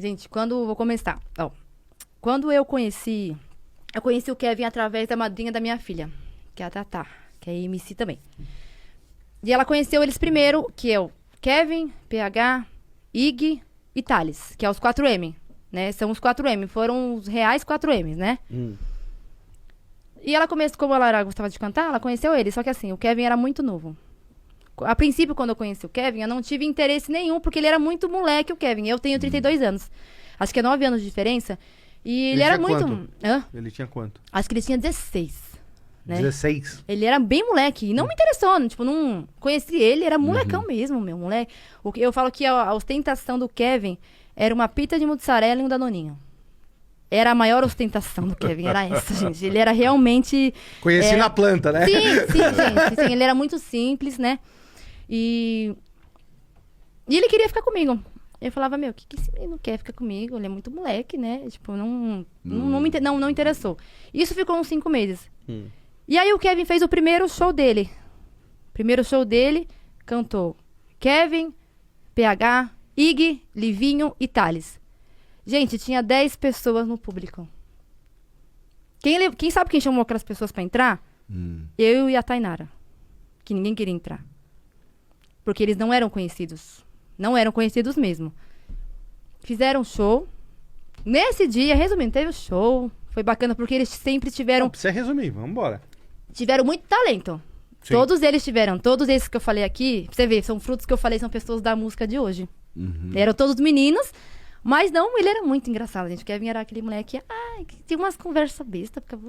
Gente, vou começar. Ó, quando eu conheci o Kevin através da madrinha da minha filha, que é a Tatá, que é MC também. E ela conheceu eles primeiro, que é o Kevin, PH, Ig e Thales, que é os 4M, né? São os 4M, foram os reais 4Ms, né? E ela começou, como ela gostava de cantar, ela conheceu ele, só que assim, o Kevin era muito novo. A princípio, quando eu conheci o Kevin, eu não tive interesse nenhum, porque ele era muito moleque, o Kevin. Eu tenho 32 anos. Acho que é 9 anos de diferença. E ele era muito... Quanto? Hã? Ele tinha quanto? Acho que ele tinha 16. Né? 16? Ele era bem moleque. E não me interessou. Tipo, não conheci ele. Era molecão mesmo, meu moleque. Eu falo que a ostentação do Kevin era uma pita de mussarela e um danoninho. Era a maior ostentação do Kevin. Era essa, gente. Ele era realmente... Conheci na planta, né? Sim, gente. Sim, ele era muito simples, né? E ele queria ficar comigo. Eu falava, meu, o que esse menino quer ficar comigo? Ele é muito moleque, né? Tipo, não interessou. Isso ficou uns 5 meses. E aí o Kevin fez o primeiro show dele. Primeiro show dele, cantou Kevin, PH, Ig, Livinho e Thales. Gente, tinha 10 pessoas no público. Quem sabe quem chamou aquelas pessoas pra entrar? Eu e a Tainara. Que ninguém queria entrar. Porque eles não eram conhecidos. Não eram conhecidos mesmo. Fizeram show. Nesse dia, resumindo, teve o show. Foi bacana porque eles sempre tiveram... Não, precisa resumir, vamos embora. Tiveram muito talento. Sim. Todos eles tiveram. Todos esses que eu falei aqui, pra você ver, são frutos que eu falei, são pessoas da música de hoje. Eram todos meninos. Mas não, ele era muito engraçado, gente. O Kevin era aquele moleque... Ai, que tinha umas conversas bestas, ficava...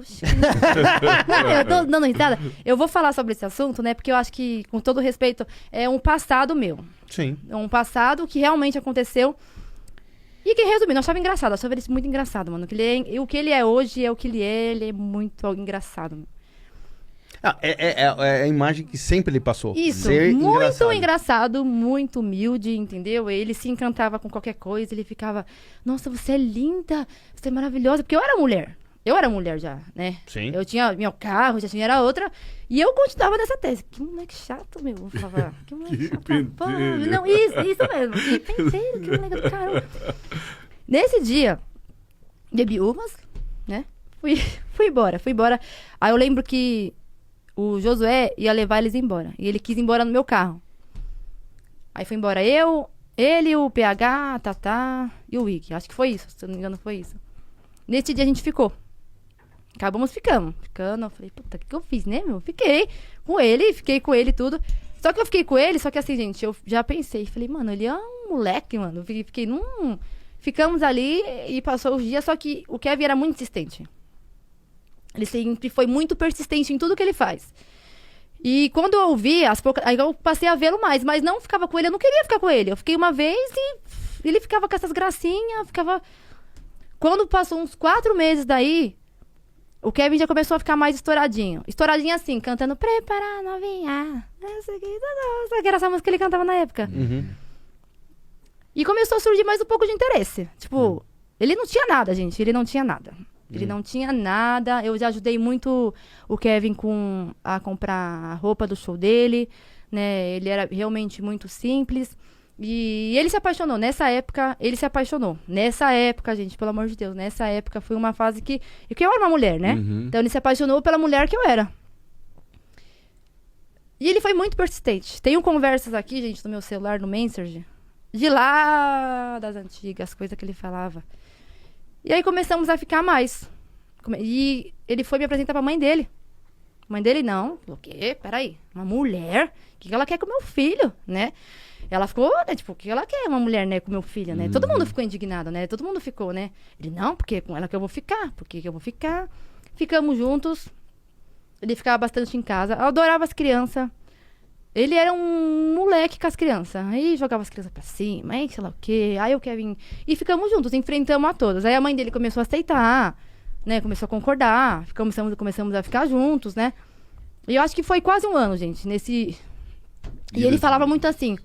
Não, eu tô dando risada. Eu vou falar sobre esse assunto, né? Porque eu acho que, com todo respeito, é um passado meu. Sim. É um passado que realmente aconteceu. E que, resumindo, eu achava engraçado. Eu achava ele muito engraçado, mano. O que ele é hoje é o que ele é muito engraçado. É a imagem que sempre ele passou. Isso, Ser muito engraçado, muito humilde, entendeu? Ele se encantava com qualquer coisa, ele ficava, nossa, você é linda, você é maravilhosa, porque eu era mulher já, né? Sim. Eu tinha meu carro, já tinha era outra, e eu continuava nessa tese. Que moleque chato, meu, eu falava, que moleque chato. Pô, não, isso mesmo, que penteiro, que moleque do caramba. Nesse dia, bebi umas, né? Fui embora. Aí eu lembro que o Josué ia levar eles embora. E ele quis ir embora no meu carro. Aí foi embora ele, o PH, a Tatá e o Ig. Acho que foi isso, se eu não me engano foi isso. Nesse dia a gente ficou. Acabamos ficando. Eu falei, puta, o que eu fiz, né, meu? Fiquei com ele tudo. Só que eu fiquei com ele, só que assim, gente, eu já pensei. Falei, mano, ele é um moleque, mano. Fiquei Ficamos ali e passou os dias, só que o Kevin era muito insistente. Ele sempre foi muito persistente em tudo que ele faz. E quando eu ouvi, aí eu passei a vê-lo mais, mas não ficava com ele, eu não queria ficar com ele. Eu fiquei uma vez e ele ficava com essas gracinhas, Quando passou uns 4 meses daí, o Kevin já começou a ficar mais estouradinho. Estouradinho assim, cantando Prepara Novinha. Nossa, que era essa música que ele cantava na época. E começou a surgir mais um pouco de interesse. Tipo, ele não tinha nada, gente, ele não tinha nada. Ele não tinha nada. Eu já ajudei muito o Kevin a comprar a roupa do show dele, né? Ele era realmente muito simples. E ele se apaixonou. Nessa época, Nessa época, gente, pelo amor de Deus. Nessa época foi uma fase que eu era uma mulher, né? Então ele se apaixonou pela mulher que eu era. E ele foi muito persistente. Tenho conversas aqui, gente, no meu celular, no Messenger, de lá das antigas, coisas que ele falava. E aí começamos a ficar mais. E ele foi me apresentar pra mãe dele. A mãe dele, não. Falou, o quê? Peraí. Uma mulher? O que ela quer com meu filho, né? Ela ficou, né? Tipo, o que ela quer uma mulher, né? Com meu filho, né? Todo mundo ficou indignado, né? Todo mundo ficou, né? Ele, não, porque é com ela que eu vou ficar. Por que eu vou ficar? Ficamos juntos. Ele ficava bastante em casa. Eu adorava as crianças. Ele era um moleque com as crianças. Aí jogava as crianças pra cima, aí sei lá o quê. Aí o Kevin... E ficamos juntos, enfrentamos a todas. Aí a mãe dele começou a aceitar, né? Começou a concordar. Começamos a ficar juntos, né? E eu acho que foi quase um ano, gente, nesse... E ele falava muito assim...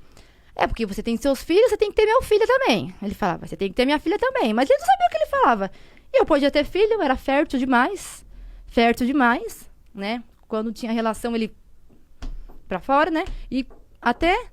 porque você tem seus filhos, você tem que ter meu filho também. Ele falava, você tem que ter minha filha também. Mas ele não sabia o que ele falava. E eu podia ter filho, eu era fértil demais, né? Quando tinha relação, ele... pra fora, né? E até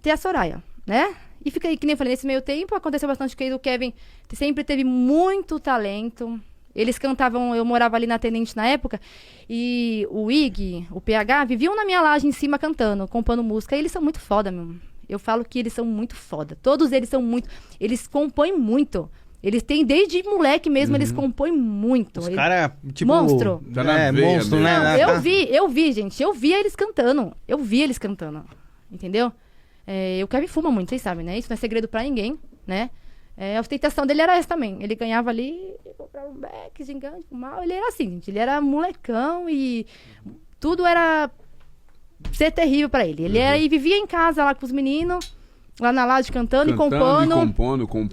ter a Soraya, né? E fica aí, que nem eu falei, nesse meio tempo aconteceu bastante que o Kevin sempre teve muito talento. Eles cantavam, eu morava ali na Tenente na época, e o Ig, o PH, viviam na minha laje em cima cantando, compondo música. E eles são muito foda, meu. Eu falo que eles são muito foda. Todos eles são muito... Eles compõem muito. Eles têm, desde moleque mesmo, eles compõem muito. Os caras, tipo... Monstro. Tá na veia monstro, mesmo. né? Não, eu vi, gente. Eu via eles cantando. Entendeu? O Kevin fuma muito, vocês sabem, né? Isso não é segredo pra ninguém, né? A ostentação dele era essa também. Ele ganhava ali, comprava um beck, gigante, fumava. Ele era assim, gente. Ele era molecão e tudo era ser terrível pra ele. Ele era, e vivia em casa lá com os meninos, lá na laje cantando e compondo.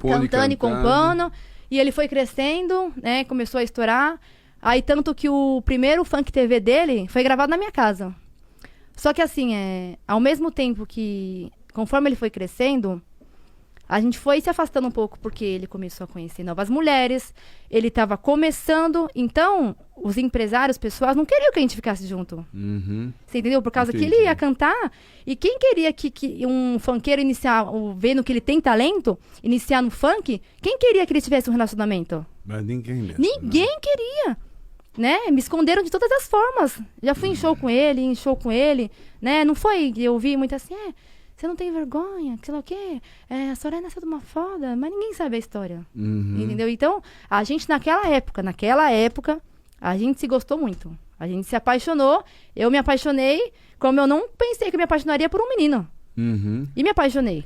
Cantando e compondo. E ele foi crescendo, né? Começou a estourar. Aí tanto que o primeiro Funk TV dele foi gravado na minha casa. Só que assim, ao mesmo tempo que, conforme ele foi crescendo, a gente foi se afastando um pouco, porque ele começou a conhecer novas mulheres, ele estava começando, então os empresários, pessoas, não queriam que a gente ficasse junto. Você entendeu? Por causa que ele ia cantar, e quem queria que um funkeiro iniciar, vendo que ele tem talento, iniciar no funk, quem queria que ele tivesse um relacionamento? Mas ninguém mesmo. Ninguém queria. Né? Me esconderam de todas as formas. Já fui em show com ele, né? Não foi, eu vi muito assim, você não tem vergonha, sei lá o quê. A Soraya nasceu de uma foda, mas ninguém sabe a história. Entendeu? Então, a gente naquela época, a gente se gostou muito. A gente se apaixonou, eu me apaixonei, como eu não pensei que eu me apaixonaria por um menino. E me apaixonei.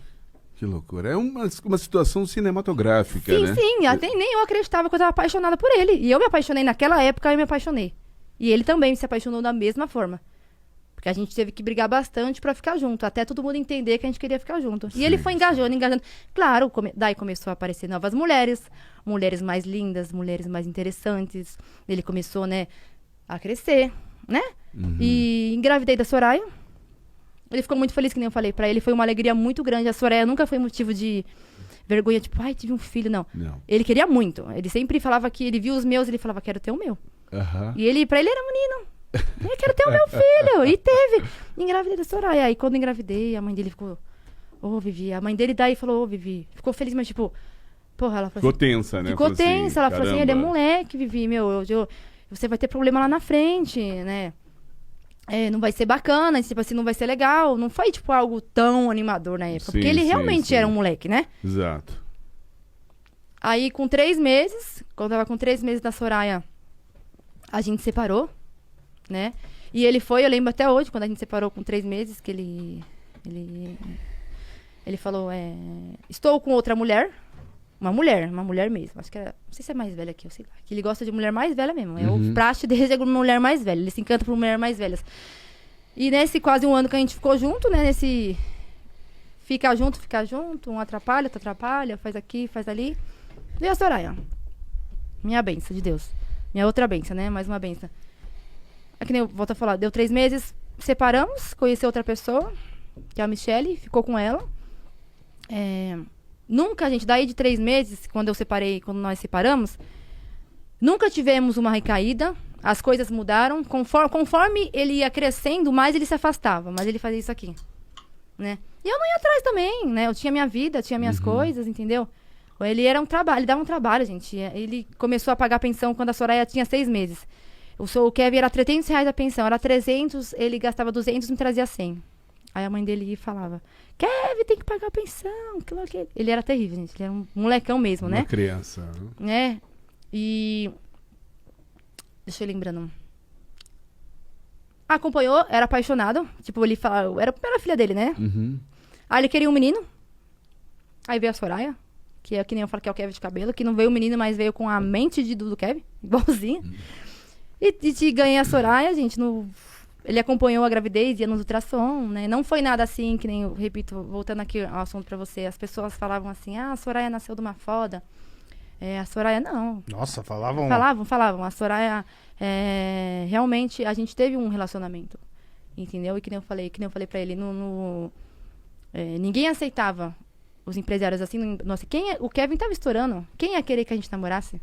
Que loucura. É uma situação cinematográfica, sim, né? Sim, até nem eu acreditava que eu estava apaixonada por ele. E eu me apaixonei naquela época, eu me apaixonei. E ele também se apaixonou da mesma forma. Porque a gente teve que brigar bastante pra ficar junto, até todo mundo entender que a gente queria ficar junto. E ele foi engajando. Claro, daí começou a aparecer novas mulheres mais lindas, mulheres mais interessantes. Ele começou, né, a crescer, né? E engravidei da Soraya. Ele ficou muito feliz, que nem eu falei pra ele. Foi uma alegria muito grande. A Soraya nunca foi motivo de vergonha, tipo, ai, tive um filho, não. Ele queria muito. Ele sempre falava que ele viu os meus, ele falava, quero ter o meu. E pra ele era menino. Eu quero ter o meu filho. E teve. Engravidei da Soraya. Aí quando engravidei, a mãe dele ficou, Vivi. A mãe dele daí falou, Vivi. Ficou feliz, mas tipo, porra, ela falou ficou tensa, né? Ficou tensa. Ela falou assim, ele é moleque, Vivi, você vai ter problema lá na frente, né? Não vai ser bacana, tipo assim, não vai ser legal. Não foi, tipo, algo tão animador na época. Porque ele realmente era um moleque, né? Exato. Aí, com 3 meses, quando eu tava com 3 meses da Soraya, a gente separou, né? E ele foi, eu lembro até hoje, quando a gente separou com 3 meses, que ele falou, estou com outra mulher. Uma mulher mesmo. Acho que era, não sei se é mais velha que eu, sei lá. Que ele gosta de mulher mais velha mesmo. É o praxe dele, é mulher mais velha. Ele se encanta por mulher mais velhas. E nesse quase um ano que a gente ficou junto, né? Nesse ficar junto, um atrapalha, outro atrapalha, faz aqui, faz ali. Veio a Soraya. Minha benção de Deus. Minha outra benção, né? Mais uma benção. É que nem eu volto a falar. Deu 3 meses, separamos, conheci outra pessoa, que é a Michelle, ficou com ela. Nunca, gente, daí de 3 meses, quando nós separamos, nunca tivemos uma recaída, as coisas mudaram, conforme ele ia crescendo, mais ele se afastava, mas ele fazia isso aqui, né? E eu não ia atrás também, né? Eu tinha minha vida, tinha minhas coisas, entendeu? Ele era ele dava um trabalho, gente. Ele começou a pagar pensão quando a Soraya tinha 6 meses. O Kevin era R$300 a pensão, era 300, ele gastava 200 e me trazia 100. Aí a mãe dele ia e falava, Kevin, tem que pagar a pensão. Ele era terrível, gente. Ele era um molecão mesmo, né? Uma criança. E... Deixa eu lembrando. Acompanhou, era apaixonado. Tipo, ele falava... Era a filha dele, né? Aí ele queria um menino. Aí veio a Soraya. Que é que nem eu falo que é o Kevin de cabelo. Que não veio o menino, mas veio com a mente do Kevin. Igualzinho. E ganhei a Soraya, gente, Ele acompanhou a gravidez, ia nos ultrassom, né? Não foi nada assim, que nem eu repito, voltando aqui ao assunto pra você. As pessoas falavam assim, a Soraya nasceu de uma foda. A Soraya, não. Nossa, falavam... Falavam. A Soraya, realmente, a gente teve um relacionamento. Entendeu? E que nem eu falei pra ele, ninguém aceitava os empresários assim. Nossa, o Kevin tava estourando. Quem ia querer que a gente namorasse?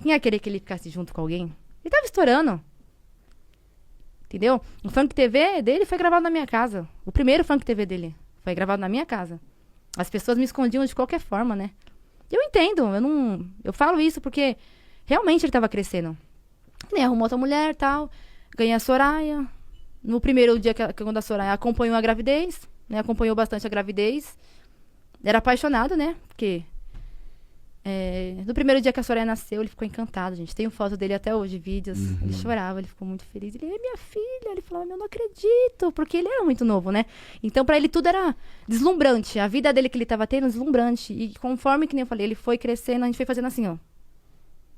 Quem ia querer que ele ficasse junto com alguém? Ele tava estourando. Entendeu? O Funk TV dele foi gravado na minha casa. O primeiro Funk TV dele foi gravado na minha casa. As pessoas me escondiam de qualquer forma, né? Eu entendo, eu falo isso porque realmente ele tava crescendo. Ele arrumou outra mulher e tal, ganhei a Soraya. No primeiro dia quando a Soraya acompanhou a gravidez, né? Acompanhou bastante a gravidez. Era apaixonado, né? Porque no primeiro dia que a Soraya nasceu, ele ficou encantado, gente. Tenho foto dele até hoje, vídeos. Ele chorava, ele ficou muito feliz. Ele, é minha filha. Ele falava, eu não acredito. Porque ele era muito novo, né? Então, pra ele, tudo era deslumbrante. A vida dele que ele tava tendo, deslumbrante. E conforme, que nem eu falei, ele foi crescendo, a gente foi fazendo assim, ó.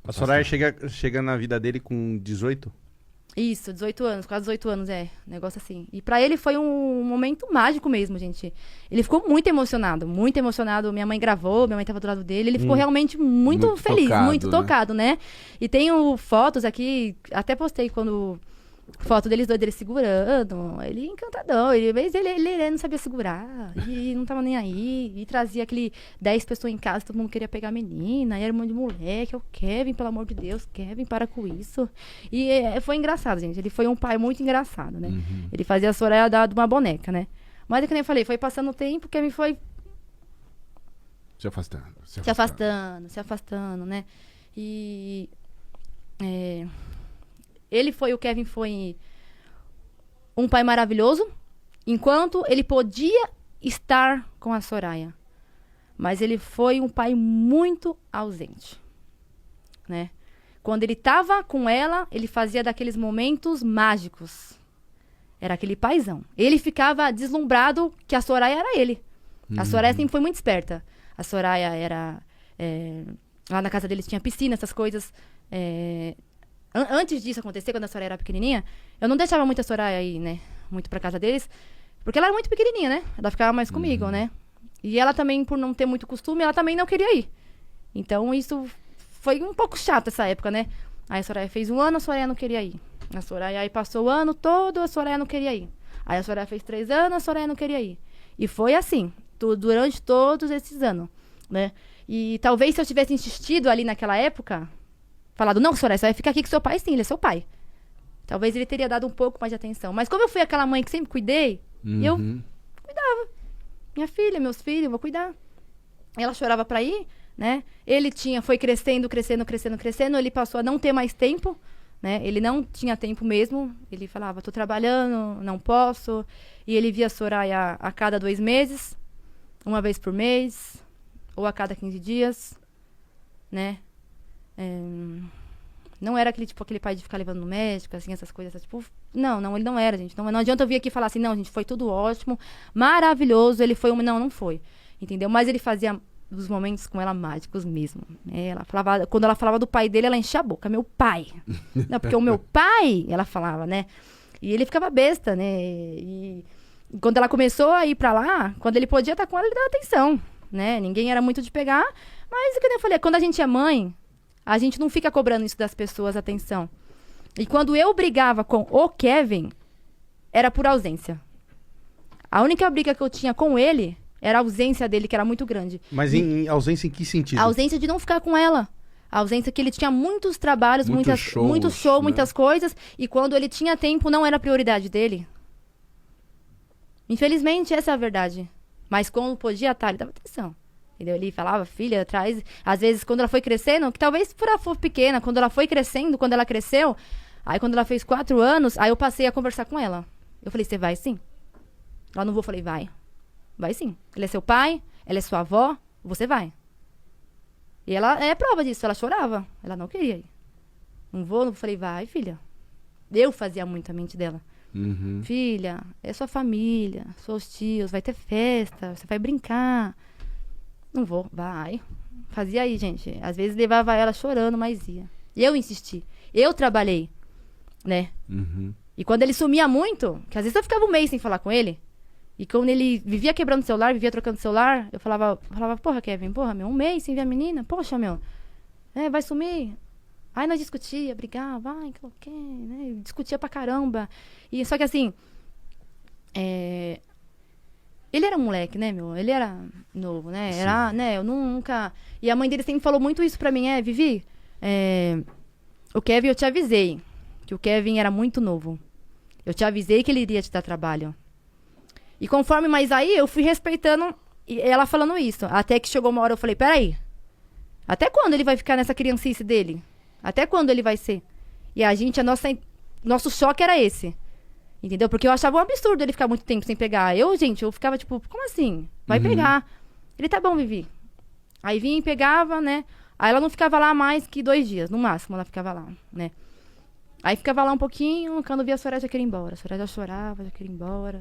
A Soraya chega na vida dele com 18? Isso, 18 anos, quase 18 anos, negócio assim. E pra ele foi um momento mágico mesmo, gente. Ele ficou muito emocionado, muito emocionado. Minha mãe gravou, minha mãe tava do lado dele. Ele ficou realmente muito feliz, tocado, muito tocado, né? E tenho fotos aqui, até postei foto deles dois, dele segurando. Ele encantadão, ele não sabia segurar. E não tava nem aí. E trazia aquele 10 pessoas em casa, todo mundo queria pegar a menina. E era um monte de moleque. O Kevin, pelo amor de Deus, Kevin, para com isso. E foi engraçado, gente. Ele foi um pai muito engraçado, né? Ele fazia a Soraya dar de uma boneca, né? Mas, como eu falei, foi passando o tempo, o Kevin foi Se afastando. se afastando, né? E o Kevin foi um pai maravilhoso, enquanto ele podia estar com a Soraya. Mas ele foi um pai muito ausente, né? Quando ele estava com ela, ele fazia daqueles momentos mágicos. Era aquele paizão. Ele ficava deslumbrado que a Soraya era ele. A Soraya sempre foi muito esperta. A Soraya era... lá na casa deles tinha piscina, essas coisas. Antes disso acontecer, quando a Soraya era pequenininha, eu não deixava muito a Soraya ir, né? Muito pra casa deles. Porque ela era muito pequenininha, né? Ela ficava mais comigo, né? E ela também, por não ter muito costume, ela também não queria ir. Então, isso foi um pouco chato essa época, né? Aí a Soraya fez 1 ano, a Soraya não queria ir. A Soraya aí passou o ano todo, a Soraya não queria ir. Aí a Soraya fez 3 anos, a Soraya não queria ir. E foi assim, durante todos esses anos, né? E talvez se eu tivesse insistido ali naquela época... Falado, não, Soraya, você vai ficar aqui com seu pai, sim, ele é seu pai. Talvez ele teria dado um pouco mais de atenção. Mas como eu fui aquela mãe que sempre cuidei, eu cuidava. Minha filha, meus filhos, eu vou cuidar. Ela chorava pra ir, né? Ele foi crescendo. Ele passou a não ter mais tempo, né? Ele não tinha tempo mesmo. Ele falava, tô trabalhando, não posso. E ele via a Soraya a cada 2 meses, 1 vez por mês, ou a cada 15 dias, né? Não era aquele pai de ficar levando no médico, assim, essas coisas, tipo... Não, ele não era, gente. Não adianta eu vir aqui e falar assim, não, gente, foi tudo ótimo, maravilhoso, ele foi não foi. Entendeu? Mas ele fazia os momentos com ela mágicos mesmo. Ela falava, quando ela falava do pai dele, ela enchia a boca, meu pai. Não, porque o meu pai, ela falava, né? E ele ficava besta, né? E quando ela começou a ir pra lá, quando ele podia estar com ela, ele dava atenção, né? Ninguém era muito de pegar, mas, como eu falei, quando a gente é mãe... A gente não fica cobrando isso das pessoas, atenção. E quando eu brigava com o Kevin, era por ausência. A única briga que eu tinha com ele era a ausência dele, que era muito grande. Mas ausência em que sentido? A ausência de não ficar com ela. A ausência que ele tinha muitos trabalhos, muito show, né? Muitas coisas. E quando ele tinha tempo, não era prioridade dele. Infelizmente, essa é a verdade. Mas quando podia estar, ele dava atenção. Entendeu? Ele falava, filha, traz... Às vezes, quando ela foi crescendo, que talvez por ela for pequena, quando ela foi crescendo, quando ela cresceu, aí quando ela fez 4 anos, aí eu passei a conversar com ela. Eu falei, você vai sim? Ela não vou, falei, vai. Vai sim. Ele é seu pai, ela é sua avó, você vai. E ela é prova disso, ela chorava. Ela não queria ir. Não vou, falei, vai, filha. Eu fazia muito a mente dela. Filha, é sua família, seus tios, vai ter festa, você vai brincar. Não vou, vai. Fazia aí, gente. Às vezes levava ela chorando, mas ia. E eu insisti. Eu trabalhei, né? E quando ele sumia muito, que às vezes eu ficava 1 mês sem falar com ele, e quando ele vivia quebrando o celular, vivia trocando o celular, eu falava, porra, Kevin, porra, meu, 1 mês sem ver a menina, poxa, meu, vai sumir. Aí nós discutia, brigava, né? Discutia pra caramba. E só que assim, ele era moleque, né, meu? Ele era novo, né? Sim. Era, né? Eu nunca... E a mãe dele sempre falou muito isso pra mim, Vivi, o Kevin, eu te avisei que o Kevin era muito novo. Eu te avisei que ele iria te dar trabalho. E conforme mais aí, eu fui respeitando E ela falando isso. Até que chegou uma hora, eu falei, peraí. Até quando ele vai ficar nessa criancice dele? Até quando ele vai ser? E nosso choque era esse. Entendeu? Porque eu achava um absurdo ele ficar muito tempo sem pegar. Eu ficava tipo, como assim? Vai pegar. Ele, tá bom, Vivi. Aí vinha e pegava, né? Aí ela não ficava lá mais que 2 dias, no máximo ela ficava lá, né? Aí ficava lá um pouquinho, quando via a Soraya já queria ir embora. A Soraya já chorava, já queria ir embora.